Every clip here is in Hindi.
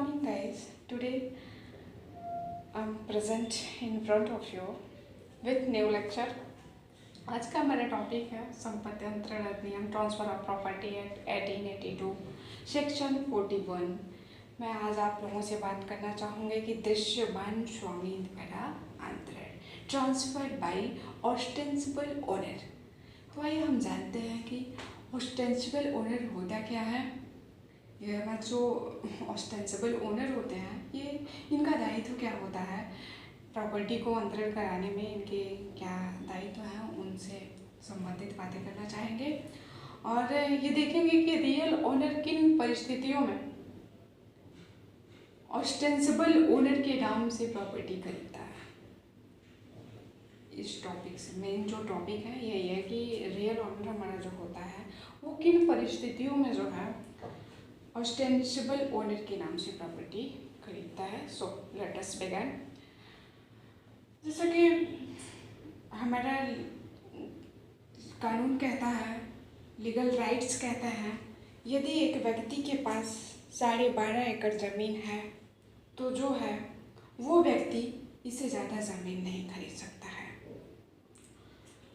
morning, guys. Today I'm present in front of you with new lecture. आज का हमारा टॉपिक है संपत्ति अंतरण अधिनियम transfer of property act 1882 section 41। मैं आज आप लोगों से बात करना चाहूँगी कि दृश्यमान स्वामित्व का अंतरण ट्रांसफर बाय ऑस्टेंसिबल ओनर। तो आइए हम जानते हैं कि ऑस्टेंसिबल ओनर होता क्या है। ये जो ऑस्टेंसिबल ओनर होते हैं ये इनका दायित्व क्या होता है, प्रॉपर्टी को अंतरण कराने में इनके क्या दायित्व हैं, उनसे संबंधित बातें करना चाहेंगे। और ये देखेंगे कि रियल ओनर किन परिस्थितियों में ऑस्टेंसिबल ओनर के नाम से प्रॉपर्टी खरीदता है। इस टॉपिक से मेन जो टॉपिक है यही है कि रियल ओनर हमारा जो होता है वो किन परिस्थितियों में जो है ऑस्टेंसिबल ओनर के नाम से प्रॉपर्टी खरीदता है। So let us begin. जैसा कि हमारा कानून कहता है, लीगल राइट्स कहते हैं, यदि एक व्यक्ति के पास 12.5 एकड़ ज़मीन है तो जो है वो व्यक्ति इससे ज़्यादा ज़मीन नहीं खरीद सकता है।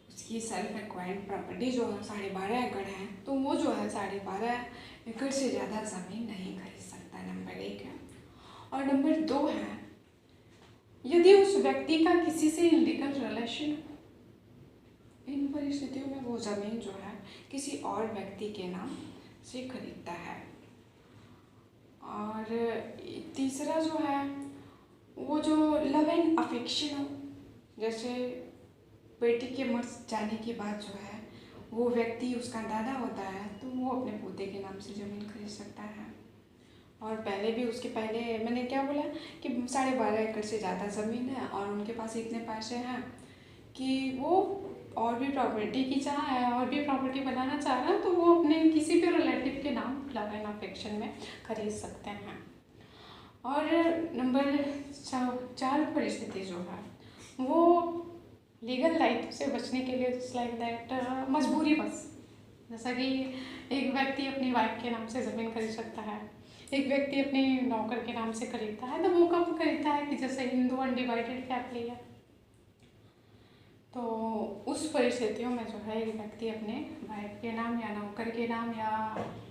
उसकी सेल्फ एक्वायर्ड प्रॉपर्टी जो है 12.5 एकड़ है तो वो जो है 12.5 एकड़ से ज़्यादा ज़मीन नहीं खरीद सकता। नंबर 1 है। और नंबर 2 है, यदि उस व्यक्ति का किसी से इलीगल रिलेशन, इन परिस्थितियों में वो ज़मीन जो है किसी और व्यक्ति के नाम से खरीदता है। और तीसरा जो है वो जो लव एंड अफेक्शन हो, जैसे बेटी के मर जाने के बाद जो है वो व्यक्ति उसका दादा होता है तो वो अपने पोते के नाम से ज़मीन खरीद सकता है। और पहले भी उसके पहले मैंने क्या बोला कि 12.5 एकड़ से ज़्यादा ज़मीन है और उनके पास इतने पैसे हैं कि वो और भी प्रॉपर्टी की चाह है और भी प्रॉपर्टी बनाना चाह रहा है तो वो अपने किसी भी रिलेटिव के नाम लव एंड अफेक्शन में खरीद सकते हैं। और नंबर 4 परिस्थिति जो है वो लीगल राइट से बचने के लिए लाइक दैट मजबूरी बस, जैसा कि एक व्यक्ति अपनी वाइफ के नाम से ज़मीन खरीद सकता है, एक व्यक्ति अपने नौकर के नाम से खरीदता है। तो वो कब खरीदता है कि जैसे हिंदू अनडिवाइडेड फैमिली है तो उस परिस्थितियों में जो है एक व्यक्ति अपने वाइफ के नाम या नौकर के नाम या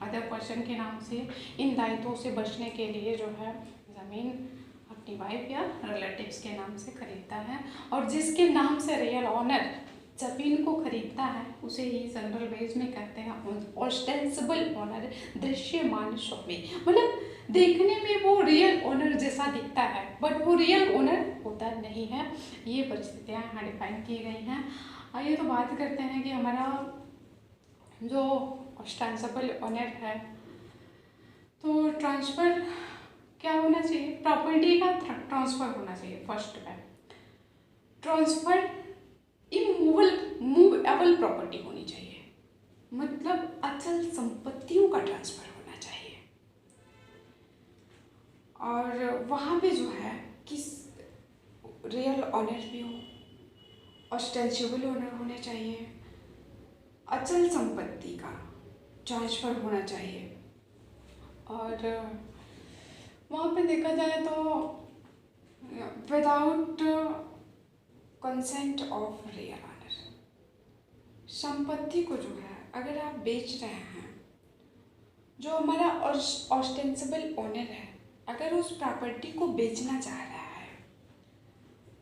अदर पर्सन के नाम से इन दायित्वों से बचने के लिए जो है ज़मीन अपनी वाइफ या रिलेटिव्स के नाम से खरीदता है। और जिसके नाम से रियल ऑनर ज़मीन को खरीदता है उसे ही जनरल बेस में कहते हैं ऑस्टेंसिबल ऑनर, दृश्यमान स्वामी। मतलब देखने में वो रियल ओनर जैसा दिखता है बट वो रियल ओनर होता नहीं है। ये परिस्थितियाँ यहाँ डिफाइन की गई हैं। आइए तो बात करते हैं कि हमारा जो ऑस्टेंसिबल ओनर है तो ट्रांसफ़र क्या होना चाहिए, प्रॉपर्टी का ट्रांसफ़र होना चाहिए। फर्स्ट पे ट्रांसफ़र मूवेबल प्रॉपर्टी होनी चाहिए, मतलब अचल संपत्तियों का ट्रांसफ़र होना चाहिए। और वहाँ पे जो है किस रियल ऑनर भी हो, ऑस्टेंसिबल ओनर होने चाहिए, अचल संपत्ति का ट्रांसफ़र होना चाहिए। और वहाँ पे देखा जाए तो without consent of real owner, संपत्ति को जो है अगर आप बेच रहे हैं, जो हमारा ऑस्टेंसिबल ओनर है अगर उस प्रॉपर्टी को बेचना चाह रहा है,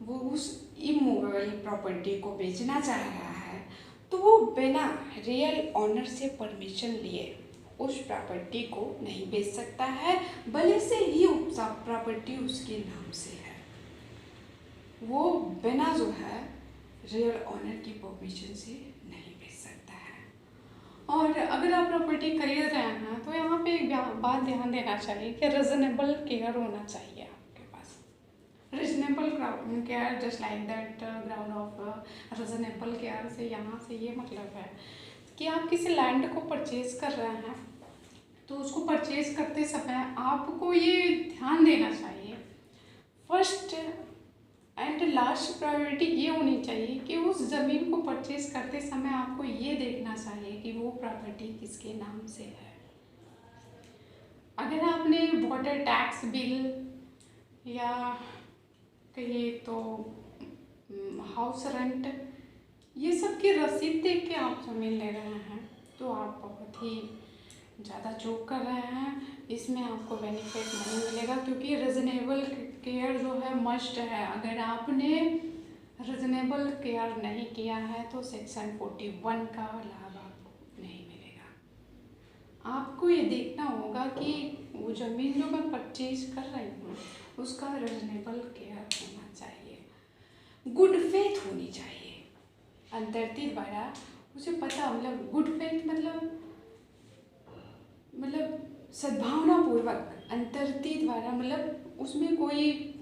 वो उस इमूवेबल प्रॉपर्टी को बेचना चाह रहा है तो वो बिना रियल ऑनर से परमिशन लिए उस प्रॉपर्टी को नहीं बेच सकता है, भले से ही प्रॉपर्टी उसके नाम से है। वो बिना जो है रियल ऑनर की परमिशन से नहीं बेच सकता है। और अगर आप प्रॉपर्टी खरीद रहे हैं तो यहाँ पे एक बात ध्यान देना चाहिए कि रीजनेबल केयर होना चाहिए आपके पास। Reasonable care just like that ground of reasonable care से यहाँ से ये मतलब है कि आप किसी लैंड को परचेज कर रहे हैं तो उसको परचेज करते समय आपको ये ध्यान देना चाहिए, फर्स्ट एंड लास्ट प्रायोरिटी ये होनी चाहिए कि उस ज़मीन को परचेज करते समय आपको ये देखना चाहिए कि वो प्रॉपर्टी किसके नाम से है। अगर आपने वाटर टैक्स बिल या कहिए तो हाउस रेंट ये सब की रसीद देख के आप ज़मीन ले रहे हैं तो आप बहुत ही ज़्यादा जोक कर रहे हैं। इसमें आपको बेनिफिट नहीं मिलेगा क्योंकि रीजनेबल केयर जो है मस्ट है। अगर आपने रीजनेबल केयर नहीं किया है तो सेक्शन 41 का लाभ आपको नहीं मिलेगा। आपको ये देखना होगा कि वो ज़मीन जो मैं परचेज कर रही हूँ उसका रीजनेबल केयर होना चाहिए, गुड फेथ होनी चाहिए। अंतर्ति द्वारा उसे पता, मतलब गुड फेथ मतलब सद्भावना पूर्वक, अंतर्ति द्वारा मतलब उसमें कोई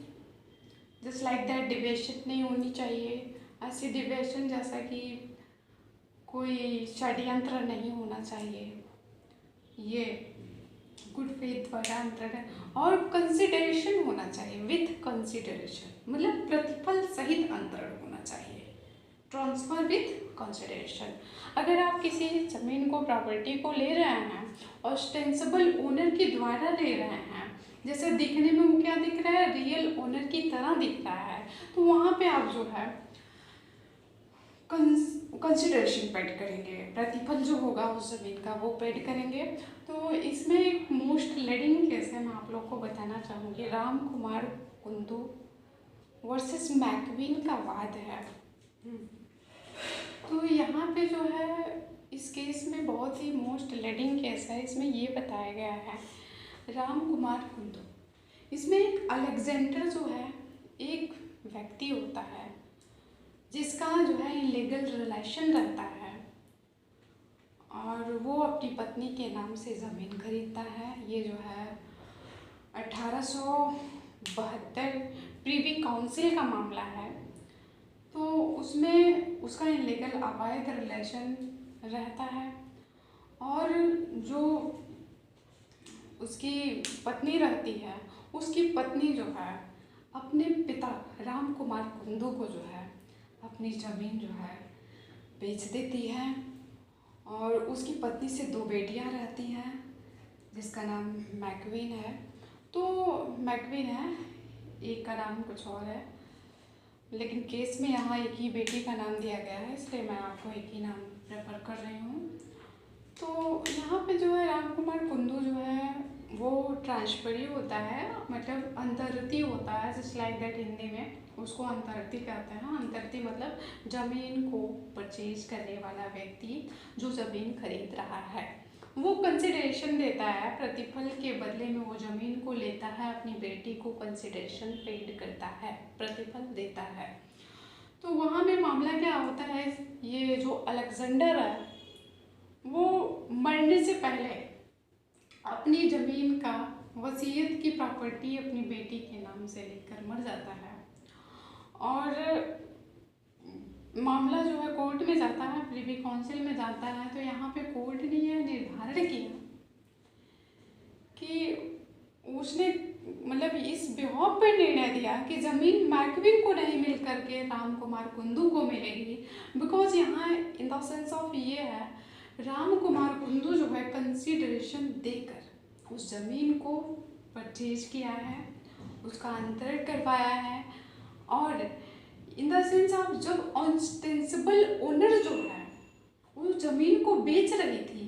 जस्ट लाइक दैट डिवेशन नहीं होनी चाहिए। ऐसी डिवेशन जैसा कि कोई षड्यंत्र नहीं होना चाहिए। ये गुड फेथ द्वारा अंतरण और कंसिडरेशन होना चाहिए, विथ कंसिडरेशन मतलब प्रतिफल सहित अंतरण होना चाहिए, ट्रांसफर विथ कंसिडरेशन। अगर आप किसी ज़मीन को, प्रॉपर्टी को ले रहे हैं ऑस्टेंसिबल ओनर के द्वारा ले रहे हैं, जैसे दिखने में वो क्या दिख रहा है, रियल ओनर की तरह दिख रहा है, तो वहाँ पे आप जो है कंसिडरेशन पेड करेंगे, प्रतिफल जो होगा उस ज़मीन का वो पेड करेंगे। तो इसमें एक मोस्ट लीडिंग केस है, मैं आप लोग को बताना चाहूँगी, राम कुमार कुंदू वर्सेस मैकवीन का वाद है। तो यहाँ पे जो है इस केस में बहुत ही मोस्ट लीडिंग केस है। इसमें ये बताया गया है राम कुमार कुंदू, इसमें एक अलेक्जेंडर जो है एक व्यक्ति होता है जिसका जो है इलीगल रिलेशन रहता है और वो अपनी पत्नी के नाम से ज़मीन खरीदता है। ये जो है 1872 प्रीवी काउंसिल का मामला है। तो उसमें उसका इलीगल अवैध रिलेशन रहता है और जो उसकी पत्नी रहती है उसकी पत्नी जो है अपने पिता राम कुमार कुंदू को जो है अपनी ज़मीन जो है बेच देती है और उसकी पत्नी से 2 बेटियां रहती हैं जिसका नाम मैकवीन है। तो मैकवीन है, एक का नाम कुछ और है, लेकिन केस में यहाँ एक ही बेटी का नाम दिया गया है इसलिए मैं आपको एक ही नाम प्रेफर कर रही हूँ। तो यहाँ पे जो है राम कुमार कुंदू जो है वो ट्रांसफरी होता है, मतलब अंतर्ती होता है, जस्ट लाइक दैट हिंदी में उसको अंतर्ती कहते हैं। अंतर्ती मतलब ज़मीन को परचेज करने वाला व्यक्ति जो ज़मीन खरीद रहा है वो कंसिडरेशन देता है, प्रतिफल के बदले में वो ज़मीन को लेता है, अपनी बेटी को कंसिडरेशन पेड करता है, प्रतिफल देता है। तो वहाँ में मामला क्या होता है, ये जो अलेक्जेंडर है वो मरने से पहले अपनी ज़मीन का वसीयत की प्रॉपर्टी अपनी बेटी के नाम से लिखकर मर जाता है और मामला जो है कोर्ट में जाता है, प्रीवी काउंसिल में जाता है। तो यहाँ पे कोर्ट ने यह निर्धारण किया कि उसने मतलब इस बिहाफ पे निर्णय दिया कि ज़मीन मैकवीन को नहीं मिल करके राम कुमार कुंदू को मिलेगी, बिकॉज यहाँ इन द सेंस ऑफ ये है राम कुमार कुंदू जो है कंसिडरेशन देकर उस ज़मीन को परचेज किया है, उसका अंतरण करवाया है और इन द सेंस आप जब ऑस्टेंसिबल ओनर जो है उस ज़मीन को बेच रही थी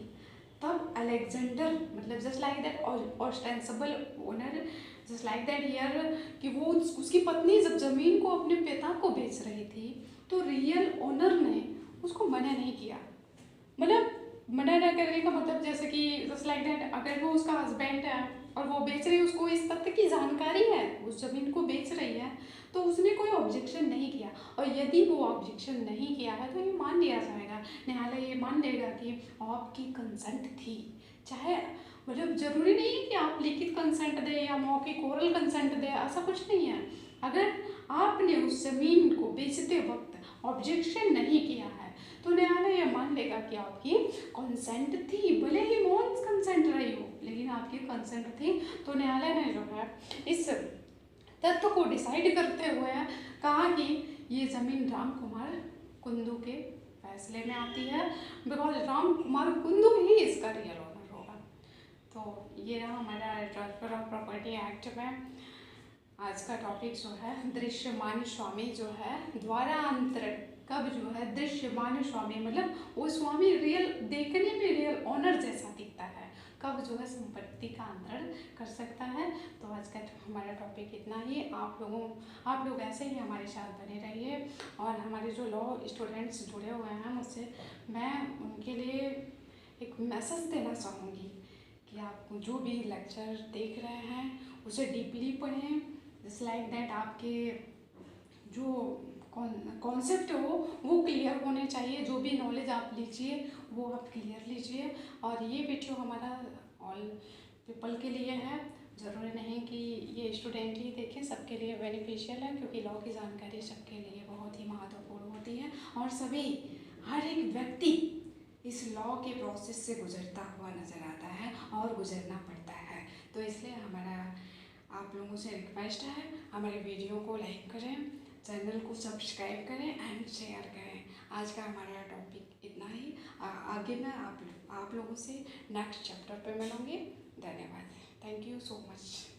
तब अलेक्जेंडर मतलब just like that ostensible owner just like that here कि वो उसकी पत्नी जब ज़मीन को अपने पिता को बेच रही थी तो रियल ओनर ने उसको मना नहीं किया। मतलब मना न करने का मतलब जैसे कि जस्ट लाइक दैट अगर वो उसका हस्बैंड है और वो बेच रही है, उसको इस तथ्य की जानकारी है उस ज़मीन को बेच रही है, तो उसने कोई ऑब्जेक्शन नहीं किया। और यदि वो ऑब्जेक्शन नहीं किया है तो ये मान लिया जाएगा, न्यायालय ये मान लेगा कि आपकी कंसेंट थी। चाहे मतलब ज़रूरी नहीं है कि आप लिखित कंसेंट दें या मौखिक ओरल कंसेंट दें, ऐसा कुछ नहीं है। अगर आपने उस ज़मीन को बेचते वक्त ऑब्जेक्शन नहीं किया है तो न्यायालय यह मान लेगा कि आपकी कंसेंट थी, भले ही मौन कंसेंट रही हो लेकिन आपकी कंसेंट थी। तो न्यायालय ने जो है इस तत्व को डिसाइड करते हुए कहा कि ये ज़मीन राम कुमार कुंदू के फैसले में आती है, बिकॉज राम कुमार कुंदू ही इसका रियल ओनर होगा। तो ये रहा हमारा ट्रांसफ़र ऑफ प्रॉपर्टी एक्ट में आज का टॉपिक जो है दृश्यमान स्वामी जो है द्वारांतरण। कब जो है दृश्यमान स्वामी मतलब वो स्वामी रियल देखने में रियल ऑनर जैसा दिखता है, कब जो है संपत्ति का अंतरण कर सकता है। तो आज का हमारा टॉपिक इतना ही। आप लोग ऐसे ही हमारे साथ बने रहिए और हमारे जो लॉ स्टूडेंट्स जुड़े हुए हैं मुझसे, मैं उनके लिए एक मैसेज देना चाहूँगी कि आप जो भी लेक्चर देख रहे हैं उसे डीपली पढ़ें। जस्ट लाइक दैट आपके जो कॉन्सेप्ट हो वो क्लियर होने चाहिए। जो भी नॉलेज आप लीजिए वो आप क्लियर लीजिए। और ये वीडियो हमारा ऑल पीपल के लिए है, ज़रूरी नहीं कि ये स्टूडेंट ही देखें, सबके लिए बेनिफिशियल है क्योंकि लॉ की जानकारी सबके लिए बहुत ही महत्वपूर्ण होती है और सभी हर एक व्यक्ति इस लॉ के प्रोसेस से गुजरता हुआ नज़र आता है और गुजरना पड़ता है। तो इसलिए हमारा आप लोगों से रिक्वेस्ट है, हमारे वीडियो को लाइक करें, चैनल को सब्सक्राइब करें एंड शेयर करें। आज का हमारा टॉपिक इतना ही। आगे मैं आप लोगों से नेक्स्ट चैप्टर पे मिलूँगी। धन्यवाद। Thank you so much.